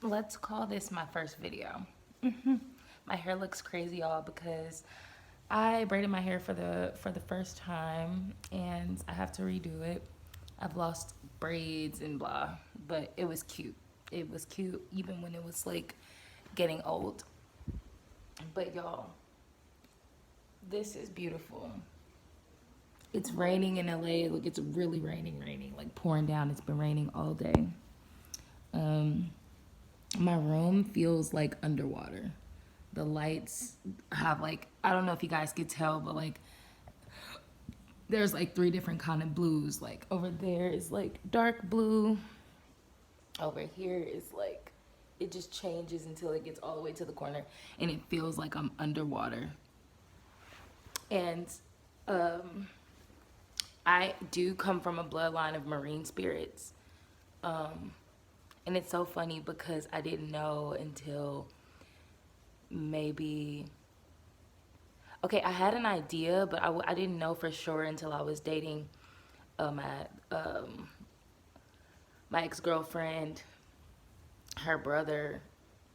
Let's call this my first video. My hair looks crazy, y'all, because I braided my hair for the first time and I have to redo it. I've lost braids and blah, but it was cute. It was cute even when it was like getting old. But y'all, this is beautiful. It's raining in LA. Look, it's really raining, like pouring down. It's been raining all day. Um, my room feels like underwater. The lights have like, I don't know if you guys could tell, but like there's like three different kind of blues. Like over there is like dark blue. Over here is like, it just changes until it gets all the way to the corner and it feels like I'm underwater. And I do come from a bloodline of marine spirits. And it's so funny because I didn't know until maybe, okay, I had an idea, but I didn't know for sure until I was dating my ex-girlfriend, her brother,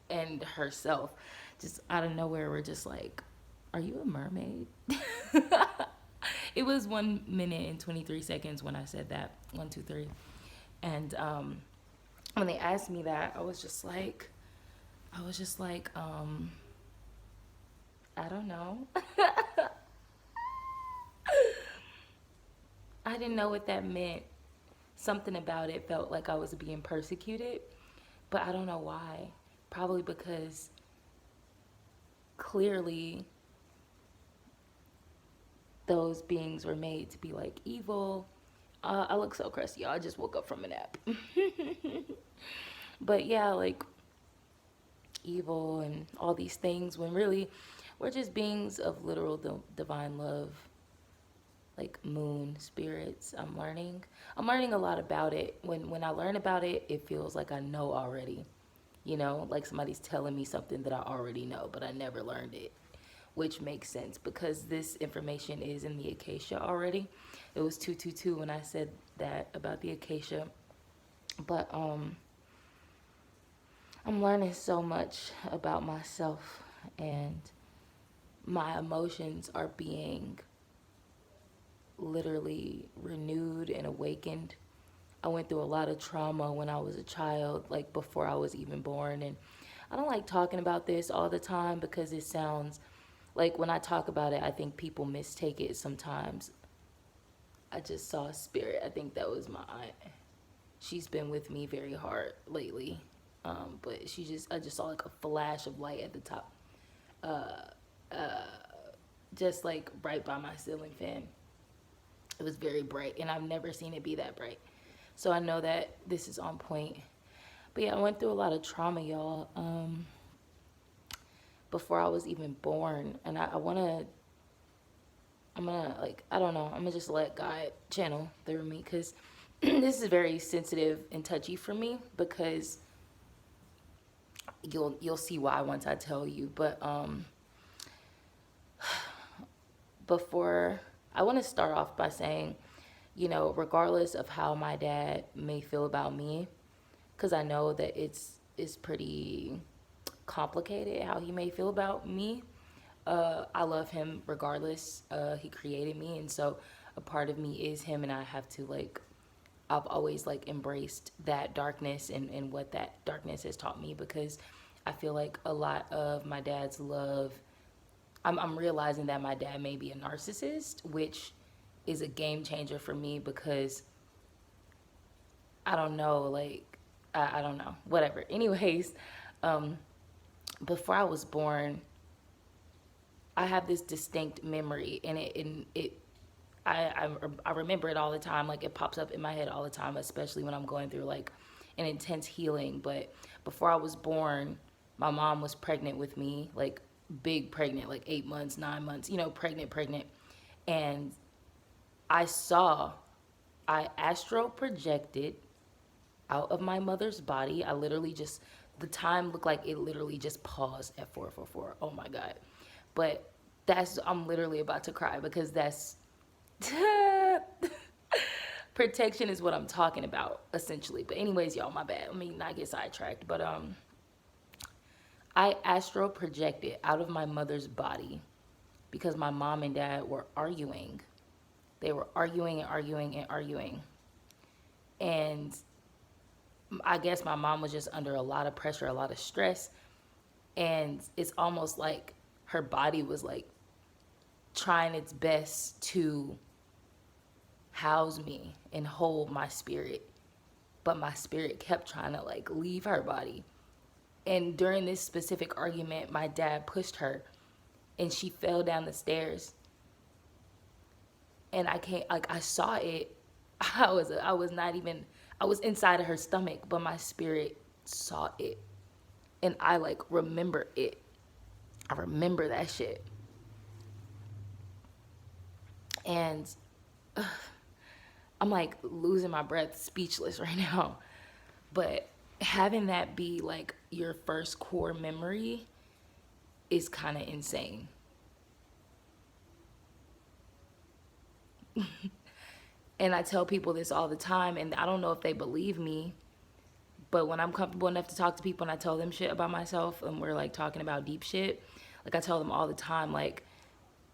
and herself. Just out of nowhere, we're just like, are you a mermaid? It was 1 minute and 23 seconds when I said that. 1, 2, 3. And when they asked me that, I was just like, I don't know. I didn't know what that meant. Something about it felt like I was being persecuted, but I don't know why. Probably because clearly those beings were made to be like evil. I look so crusty, y'all. I just woke up from a nap. But yeah, like evil and all these things when really we're just beings of literal divine love, like moon spirits. I'm learning a lot about it. When I learn about it, it feels like I know already, like somebody's telling me something that I already know, but I never learned it, which makes sense because this information is in the acacia already. It was 222 when I said that about the acacia. But I'm learning so much about myself, and my emotions are being literally renewed and awakened. I went through a lot of trauma when I was a child, like before I was even born. And I don't like talking about this all the time because it sounds like when I talk about it, I think people mistake it sometimes. I just saw a spirit. I think that was my aunt. She's been with me very hard lately. But I just saw like a flash of light at the top, just like right by my ceiling fan. It was very bright, and I've never seen it be that bright. So I know that this is on point. But yeah, I went through a lot of trauma, y'all, before I was even born. And I'm gonna, like, I don't know, I'm gonna just let God channel through me because this is very sensitive and touchy for me because you'll see why once I tell you. But before, I want to start off by saying, regardless of how my dad may feel about me, because I know that it's pretty complicated how he may feel about me. I love him regardless. He created me, and so a part of me is him, and I have to like. I've always like embraced that darkness and what that darkness has taught me because I feel like a lot of my dad's love. I'm realizing that my dad may be a narcissist, which is a game changer for me because I don't know, like, I don't know, whatever. Anyways, before I was born, I have this distinct memory, and I remember it all the time. Like it pops up in my head all the time, especially when I'm going through like an intense healing. But before I was born, my mom was pregnant with me, like big pregnant, like 8 months, 9 months, pregnant. And I saw, I astral projected out of my mother's body. I literally just, the time looked like it literally just paused at 444. Oh my God. But I'm literally about to cry because that's, protection is what I'm talking about essentially. But anyways, y'all, my bad. Let me not get sidetracked. But I astral projected out of my mother's body because my mom and dad were arguing. They were arguing and arguing and arguing. And I guess my mom was just under a lot of pressure, a lot of stress. And it's almost like her body was like trying its best to house me and hold my spirit. But my spirit kept trying to like leave her body. And during this specific argument, my dad pushed her and she fell down the stairs. And I can't, like, I saw it. I was not even, I was inside of her stomach, but my spirit saw it. And I like remember it. I remember that shit. And I'm like losing my breath, speechless right now. But having that be like your first core memory is kind of insane. And I tell people this all the time, and I don't know if they believe me, but when I'm comfortable enough to talk to people and I tell them shit about myself and we're like talking about deep shit, like I tell them all the time, like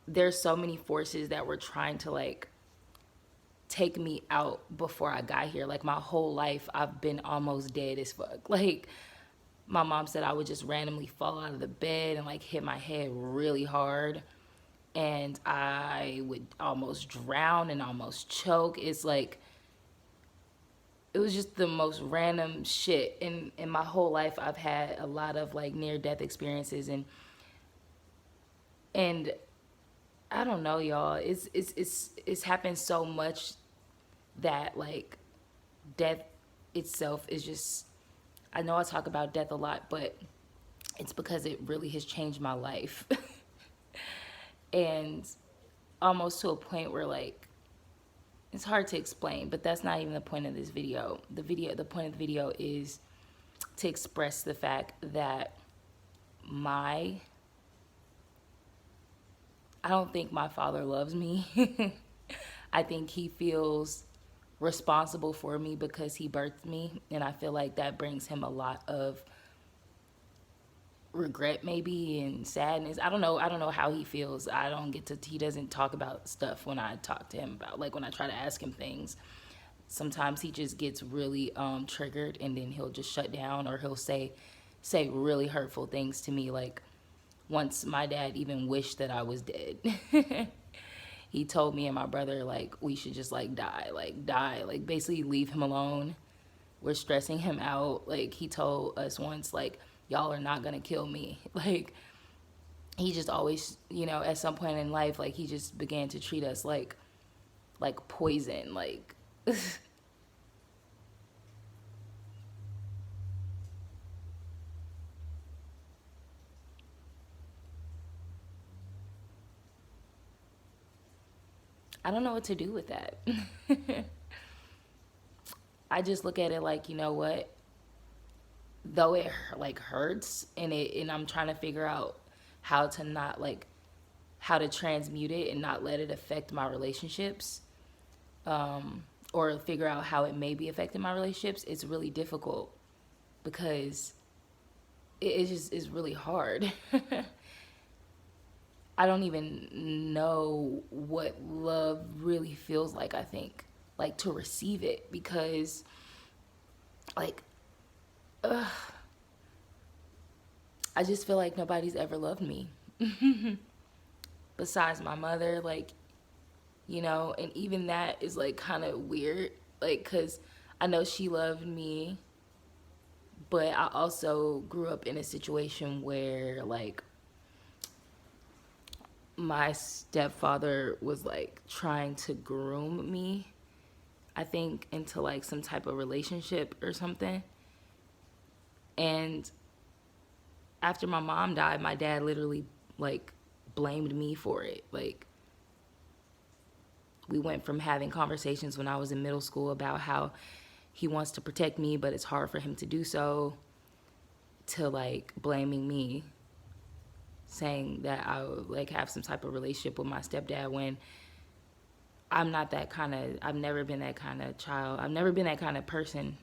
there's so many forces that were trying to like take me out before I got here. Like my whole life I've been almost dead as fuck. Like my mom said I would just randomly fall out of the bed and like hit my head really hard and I would almost drown and almost choke. It's like it was just the most random shit. In my whole life I've had a lot of like near death experiences and I don't know, y'all. It's happened so much that like death itself is just, I know I talk about death a lot, but it's because it really has changed my life. And almost to a point where like it's hard to explain, but that's not even the point of this video. The point of the video is to express the fact that I don't think my father loves me. I think he feels responsible for me because he birthed me, and I feel like that brings him a lot of regret maybe and sadness. I don't know how he feels. He doesn't talk about stuff when I talk to him about, like when I try to ask him things. Sometimes he just gets really triggered and then he'll just shut down, or he'll say really hurtful things to me. Like once my dad even wished that I was dead. He told me and my brother like we should just like die, like basically leave him alone. We're stressing him out. Like he told us once like y'all are not gonna kill me. Like he just always, at some point in life, like he just began to treat us like poison. Like I don't know what to do with that. I just look at it like, you know what? Though it like hurts and I'm trying to figure out how to not like how to transmute it and not let it affect my relationships, or figure out how it may be affecting my relationships. It's really difficult because it just is really hard. I don't even know what love really feels like, I think, like to receive it, because like I just feel like nobody's ever loved me besides my mother, like, and even that is like kind of weird, like, because I know she loved me, but I also grew up in a situation where like my stepfather was like trying to groom me, I think, into like some type of relationship or something. And after my mom died, my dad literally like blamed me for it. Like we went from having conversations when I was in middle school about how he wants to protect me, but it's hard for him to do so, to like blaming me, saying that I would like have some type of relationship with my stepdad when I've never been that kind of child. I've never been that kind of person.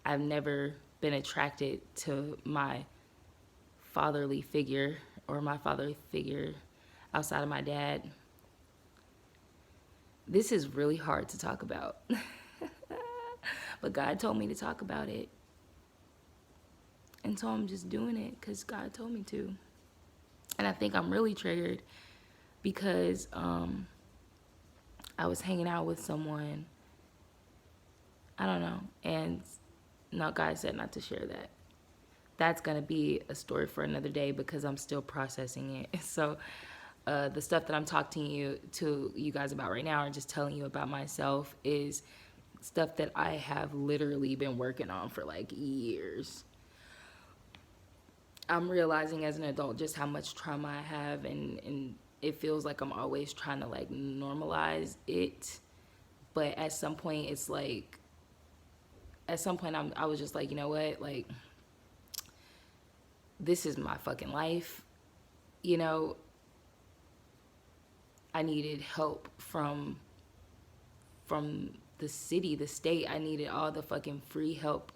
I've never been attracted to my fatherly figure, or my fatherly figure outside of my dad. This is really hard to talk about. But God told me to talk about it. And so I'm just doing it because God told me to. And I think I'm really triggered because I was hanging out with someone. I don't know. And no, God said not to share that. That's going to be a story for another day because I'm still processing it. So the stuff that I'm talking to you guys about right now, and just telling you about myself, is stuff that I have literally been working on for like years. I'm realizing as an adult just how much trauma I have, and it feels like I'm always trying to like normalize it. But at some point, it's like, I was just like, you know what, like, this is my fucking life. You know, I needed help from the city, the state. I needed all the fucking free help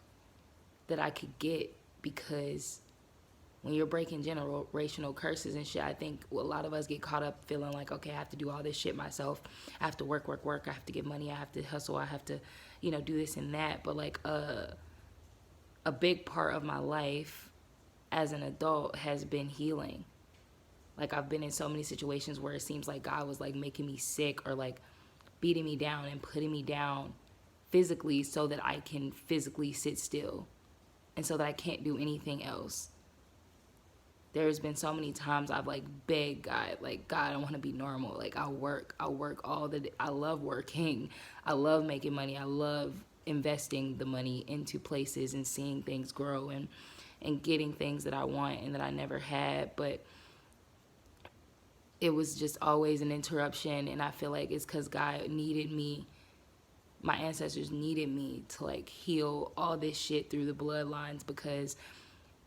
that I could get, because when you're breaking generational curses and shit, I think a lot of us get caught up feeling like, okay, I have to do all this shit myself. I have to work. I have to get money. I have to hustle. I have to, do this and that. But like a big part of my life as an adult has been healing. Like, I've been in so many situations where it seems like God was like making me sick, or like beating me down and putting me down physically so that I can physically sit still, and so that I can't do anything else. There's been so many times I've like begged God, like, God, I want to be normal. Like, I'll work all the day. I love working. I love making money. I love investing the money into places and seeing things grow, and getting things that I want and that I never had. But it was just always an interruption, and I feel like it's because God needed me. My ancestors needed me to like heal all this shit through the bloodlines, because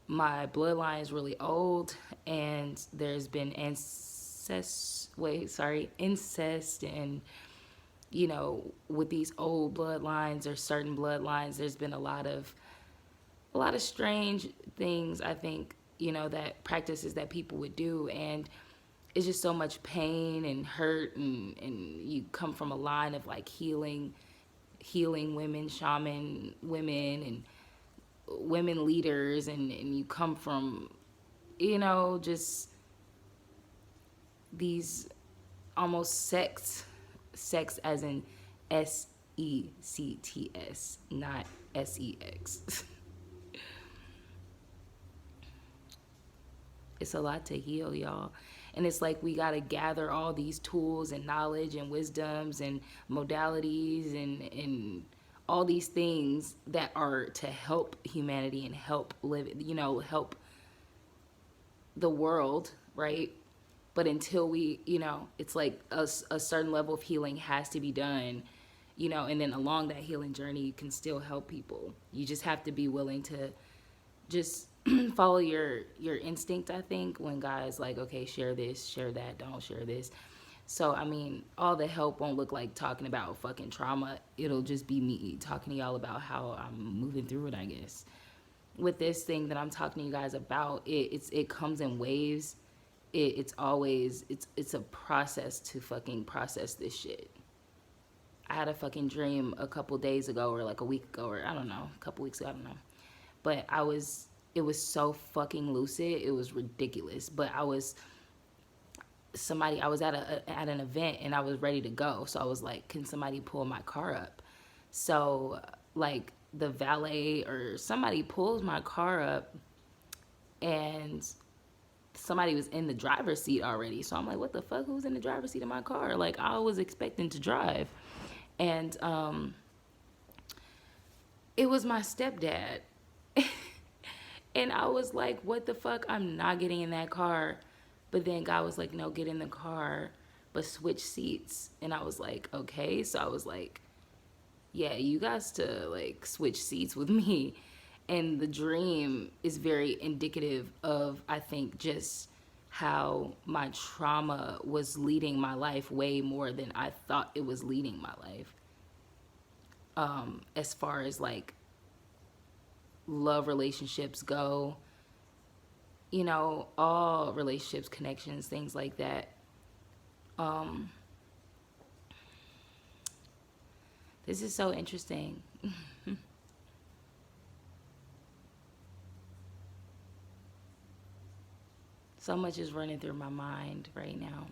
my bloodline is really old, and there's been incest, and with these old bloodlines or certain bloodlines, there's been a lot of strange things, I think, that practices that people would do, and it's just so much pain and hurt, and you come from a line of like healing women, shaman women, and women leaders, and you come from, just these almost sex as in SECTS, not SEX. It's a lot to heal, y'all. And it's like we got to gather all these tools and knowledge and wisdoms and modalities and all these things that are to help humanity and help live, help the world, right? But until we, it's like a certain level of healing has to be done, and then along that healing journey, you can still help people. You just have to be willing to just follow your instinct, I think, when God is like, okay, share this, share that, don't share this. So, I mean, all the help won't look like talking about fucking trauma. It'll just be me talking to y'all about how I'm moving through it, I guess. With this thing that I'm talking to you guys about, it comes in waves. It's always, it's a process to fucking process this shit. I had a fucking dream a couple days ago, or like a week ago, or I don't know, a couple weeks ago, I don't know. But it was so fucking lucid. It was ridiculous. But I was at an event, and I was ready to go. So I was like, can somebody pull my car up? So like the valet or somebody pulls my car up, and somebody was in the driver's seat already. So I'm like, what the fuck? Who's in the driver's seat of my car? Like, I was expecting to drive. And it was my stepdad. And I was like, what the fuck? I'm not getting in that car. But then God was like, no, get in the car, but switch seats. And I was like, okay. So I was like, yeah, you guys to like switch seats with me. And the dream is very indicative of, I think, just how my trauma was leading my life way more than I thought it was leading my life. As far as like love relationships go, you know, all relationships, connections, things like that. Um, this is so interesting. So much is running through my mind right now.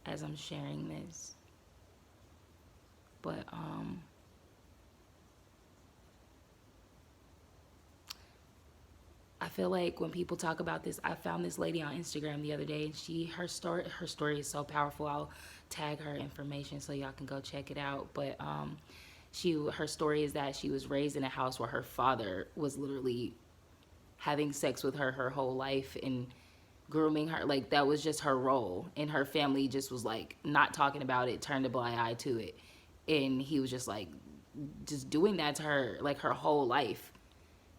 As I'm sharing this. But I feel like when people talk about this, I found this lady on Instagram the other day, and her story is so powerful. I'll tag her information so y'all can go check it out. But her story is that she was raised in a house where her father was literally having sex with her whole life and grooming her. Like, that was just her role, and her family just was like not talking about it, turned a blind eye to it, and he was just like just doing that to her like her whole life,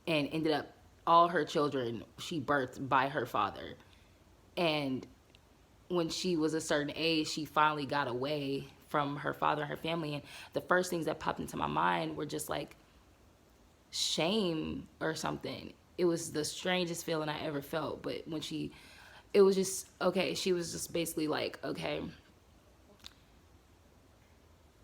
and ended up all her children she birthed by her father. And when she was a certain age, she finally got away from her father and her family, and the first things that popped into my mind were just like shame or something. It was the strangest feeling I ever felt. But when it was just, okay, she was just basically like, okay,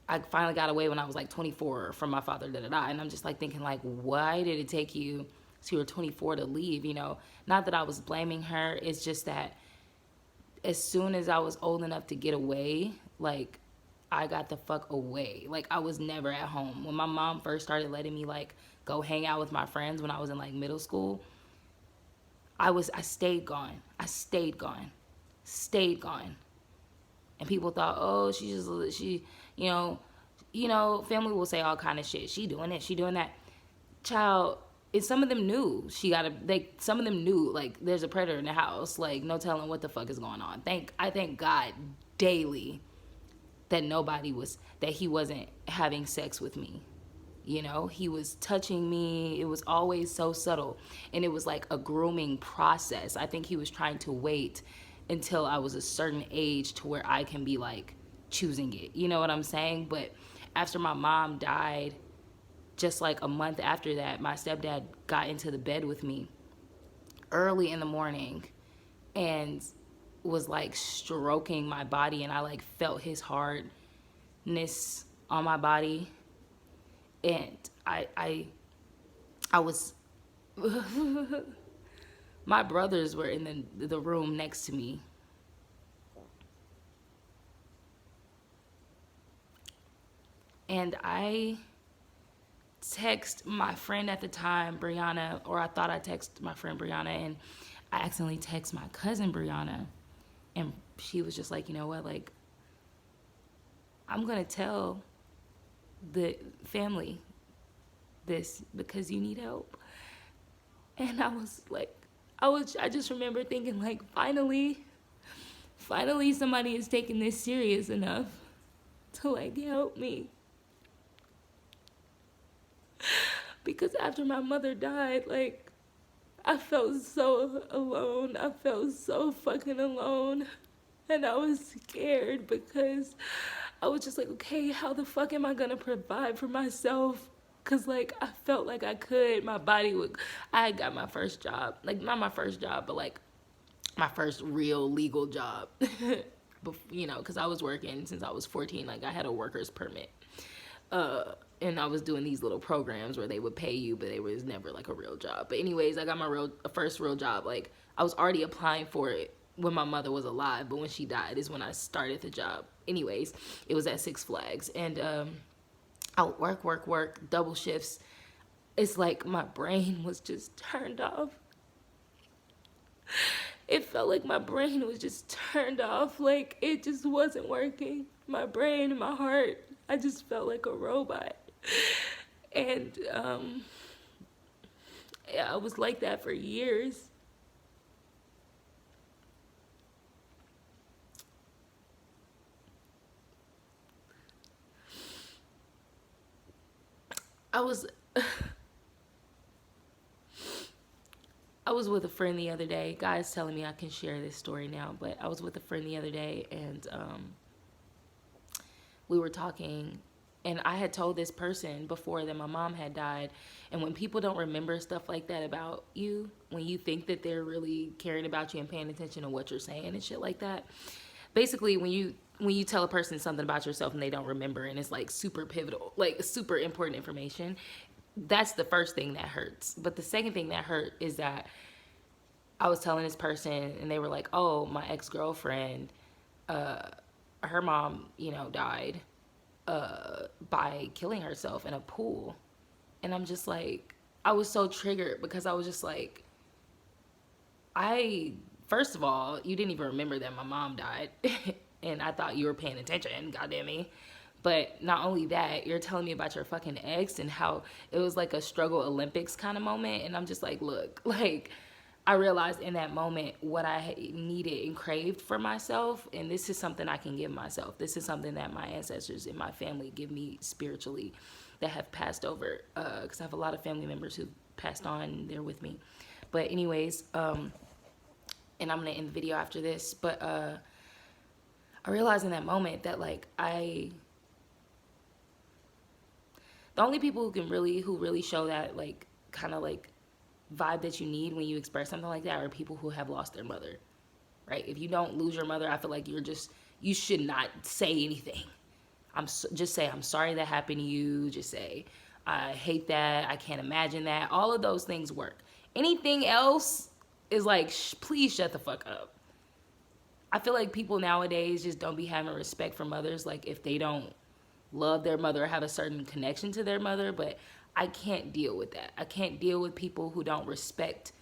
I finally got away when I was like 24 from my father, da da da. And I'm just like thinking, like, why did it take you till you were 24 to leave? You know, not that I was blaming her. It's just that as soon as I was old enough to get away, like, I got the fuck away. Like, I was never at home. When my mom first started letting me like go hang out with my friends when I was in like middle school, I stayed gone. I stayed gone. Stayed gone. And people thought, oh, you family will say all kind of shit. She doing it, she doing that. Child, and some of them knew some of them knew like there's a predator in the house. Like, no telling what the fuck is going on. I thank God daily that he wasn't having sex with me. You know, he was touching me. It was always so subtle. And it was like a grooming process. I think he was trying to wait until I was a certain age to where I can be like choosing it. You know what I'm saying? But after my mom died, just like a month after that, my stepdad got into the bed with me early in the morning and was like stroking my body, and I like felt his hardness on my body. And I was my brothers were in the room next to me, and I text my friend at the time, Brianna, or I thought I texted my friend Brianna, and I accidentally text my cousin Brianna, and she was just like, you know what, like, I'm gonna tell the family this because you need help. And I was like, I just remember thinking like, finally somebody is taking this serious enough to like help me. Because after my mother died, like, I felt so alone. I felt so fucking alone. And I was scared because I was just like, okay, how the fuck am I gonna provide for myself? Cause like, I felt like I could. I had got my first job. Like, not my first job, but like my first real legal job. You know, cause I was working since I was 14. Like, I had a worker's permit. And I was doing these little programs where they would pay you, but it was never like a real job. But anyways, I got my first real job. Like, I was already applying for it when my mother was alive, but when she died is when I started the job. Anyways, it was at Six Flags, and I would work, double shifts. It's like my brain was just turned off. It felt like my brain was just turned off. Like, it just wasn't working. My brain and my heart, I just felt like a robot. And I was like that for years. I was with a friend the other day. God's telling me I can share this story now, but I was with a friend the other day, and we were talking, And I had told this person before that my mom had died. And when people don't remember stuff like that about you, when you think that they're really caring about you and paying attention to what you're saying and shit like that, basically when you tell a person something about yourself and they don't remember and it's like super pivotal, like super important information, that's the first thing that hurts. But the second thing that hurt is that I was telling this person and they were like, "Oh, my ex-girlfriend, her mom, died by killing herself in a pool." And I'm just like, I was so triggered because I was just like, first of all, you didn't even remember that my mom died. And I thought you were paying attention, goddamn me. But not only that, you're telling me about your fucking ex and how it was like a struggle Olympics kind of moment. And I'm just like, look, like, I realized in that moment what I needed and craved for myself. And this is something I can give myself. This is something that my ancestors and my family give me spiritually that have passed over. Because I have a lot of family members who passed on. They're with me. But anyways, and I'm going to end the video after this. But I realized in that moment that, like, the only people who really show that, like, kind of like vibe that you need when you express something like that are people who have lost their mother, right? If you don't lose your mother, I feel like you should not say anything. Just say, I'm sorry that happened to you. Just say, I hate that. I can't imagine that. All of those things work. Anything else is like, please shut the fuck up. I feel like people nowadays just don't be having respect for mothers, like if they don't love their mother or have a certain connection to their mother. But I can't deal with that. I can't deal with people who don't respect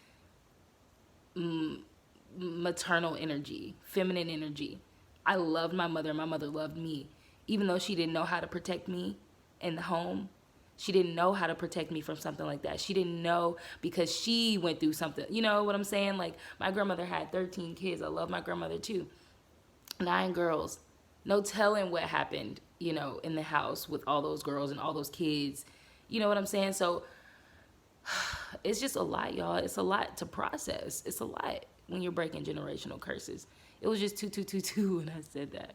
maternal energy, feminine energy. I loved my mother. My mother loved me. Even though she didn't know how to protect me in the home, she didn't know how to protect me from something like that. She didn't know because she went through something. You know what I'm saying? Like, my grandmother had 13 kids. I love my grandmother too. 9 girls. No telling what happened, in the house with all those girls and all those kids. You know what I'm saying? So it's just a lot, y'all. It's a lot to process. It's a lot when you're breaking generational curses. It was just 2222 when I said that.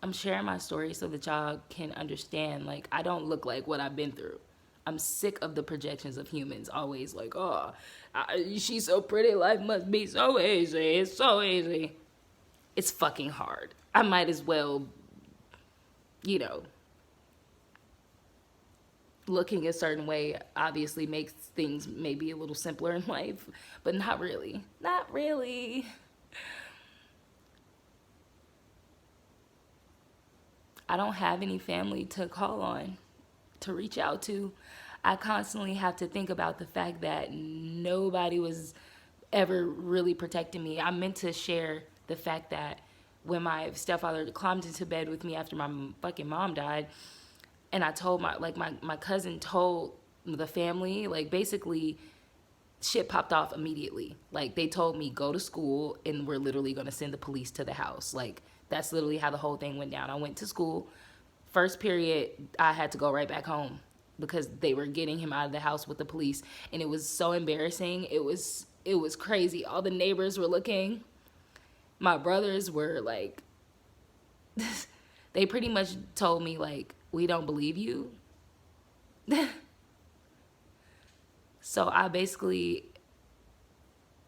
I'm sharing my story so that y'all can understand, like, I don't look like what I've been through. I'm sick of the projections of humans always like, oh, she's so pretty, life must be so easy. It's so easy. It's fucking hard. I might as well, looking a certain way obviously makes things maybe a little simpler in life, but not really. Not really. I don't have any family to call on, to reach out to. I constantly have to think about the fact that nobody was ever really protecting me. I meant to share the fact that when my stepfather climbed into bed with me after my fucking mom died, and I told my cousin told the family, like, basically shit popped off immediately. Like, they told me, go to school and we're literally going to send the police to the house. Like, that's literally how the whole thing went down. I went to school. First period, I had to go right back home because they were getting him out of the house with the police. And it was so embarrassing. It was crazy. All the neighbors were looking. My brothers were like, they pretty much told me, like, we don't believe you. So I basically,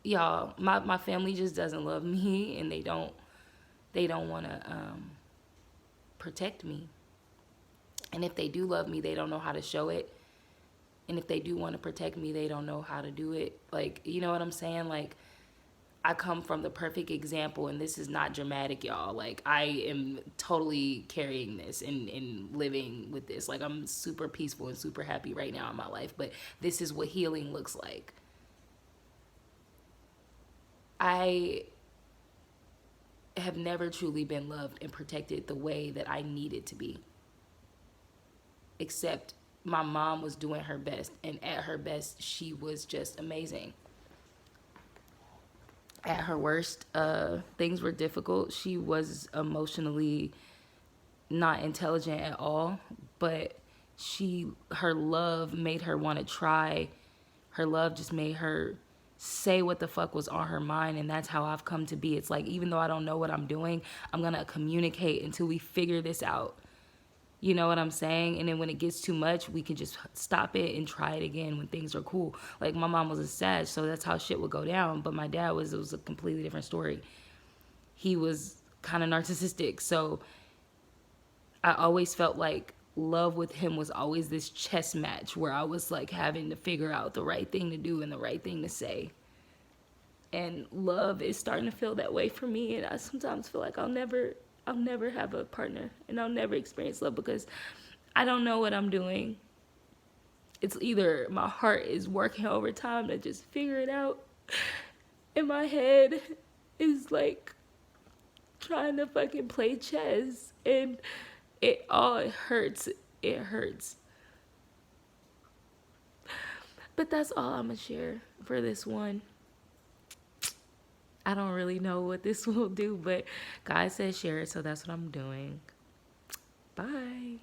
y'all, my family just doesn't love me, and they don't want to protect me. And if they do love me, they don't know how to show it. And if they do want to protect me, they don't know how to do it. Like, you know what I'm saying? Like, I come from the perfect example, and this is not dramatic, y'all. Like, I am totally carrying this and living with this. Like, I'm super peaceful and super happy right now in my life, but this is what healing looks like. I have never truly been loved and protected the way that I needed to be. Except my mom was doing her best, and at her best, she was just amazing. At her worst, things were difficult. She was emotionally not intelligent at all, but her love made her want to try. Her love just made her say what the fuck was on her mind, and that's how I've come to be. It's like, even though I don't know what I'm doing, I'm gonna communicate until we figure this out. You know what I'm saying? And then when it gets too much, we can just stop it and try it again when things are cool. Like my mom was a Sag, so that's how shit would go down. But my dad it was a completely different story. He was kind of narcissistic. So I always felt like love with him was always this chess match where I was like having to figure out the right thing to do and the right thing to say. And love is starting to feel that way for me, and I sometimes feel like I'll never have a partner, and I'll never experience love because I don't know what I'm doing. It's either my heart is working overtime to just figure it out, and my head is like trying to fucking play chess, and it hurts. It hurts. But that's all I'm gonna share for this one. I don't really know what this will do, but God said share it, so that's what I'm doing. Bye.